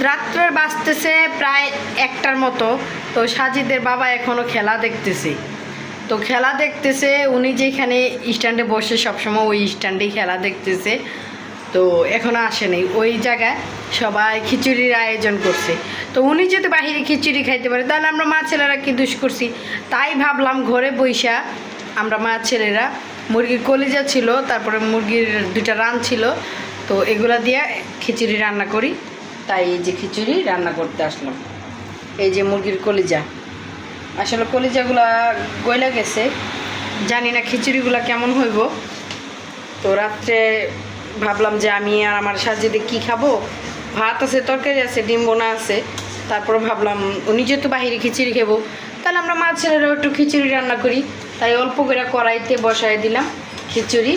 রাত্রে বাজতেছে প্রায় 1টার মতো। তো সাজিদের বাবা এখনও খেলা দেখতেছে। তো খেলা দেখতেছে, উনি যেখানে স্ট্যান্ডে বসে সবসময় ওই স্ট্যান্ডেই খেলা দেখতেছে। তো এখনও আসেনি, ওই জায়গায় সবাই খিচুড়ির আয়োজন করছে। তো উনি যদি বাহিরে খিচুড়ি খাইতে পারে তাহলে আমরা মা ছেলেরা কি দোষ করছি। তাই ভাবলাম ঘরে বইসা আমরা মা ছেলেরা মুরগির কলিজা ছিল, তারপরে মুরগির 2টা রান ছিল, তো এগুলা দিয়ে খিচুড়ি রান্না করি। তাই এই যে খিচুড়ি রান্না করতে আসলাম। এই যে মুরগির কলিজা, আসলে কলিজাগুলা গইলা গেছে, জানি না খিচুড়িগুলা কেমন হইব। তো রাত্রে ভাবলাম যে আমি আর আমার সাজিদে কি খাবো, ভাত আছে, তরকারি আছে, ডিম বোনা আছে। তারপরে ভাবলাম উনি যেহেতু বাহিরে খিচুড়ি খাবো, তাহলে আমরা মা ছেলেরাও একটু খিচুড়ি রান্না করি। তাই অল্প করে কড়াইতে বসাই দিলাম খিচুড়ি।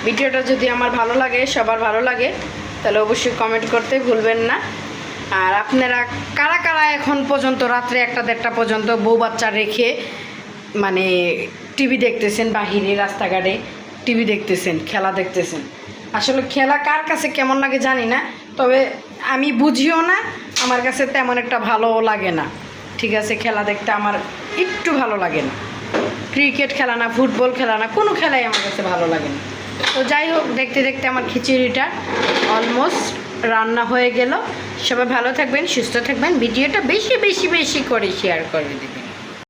ভিডিওটা যদি আমার ভালো লাগে, সবার ভালো লাগে, তাহলে অবশ্যই কমেন্ট করতে ভুলবেন না। আর আপনারা কারা কারা এখন পর্যন্ত রাত্রে 1টা-1:30 পর্যন্ত বউ বাচ্চা রেখে মানে টিভি দেখতেছেন, বাহিরে রাস্তাঘাটে টিভি দেখতেছেন, খেলা দেখতেছেন। আসলে খেলা কার কাছে কেমন লাগে জানি না, তবে আমি বুঝিও না, আমার কাছে তেমন একটা ভালো লাগে না। ঠিক আছে, খেলা দেখতে আমার একটু ভালো লাগে না। ক্রিকেট খেলা না, ফুটবল খেলা না, কোনো খেলাই আমার কাছে ভালো লাগে না। তো যাই হোক, দেখতে দেখতে আমার খিচুড়িটা অলমোস্ট রান্না হয়ে গেল। সবাই ভালো থাকবেন, সুস্থ থাকবেন, ভিডিওটা বেশি বেশি বেশি করে শেয়ার করে দেবেন।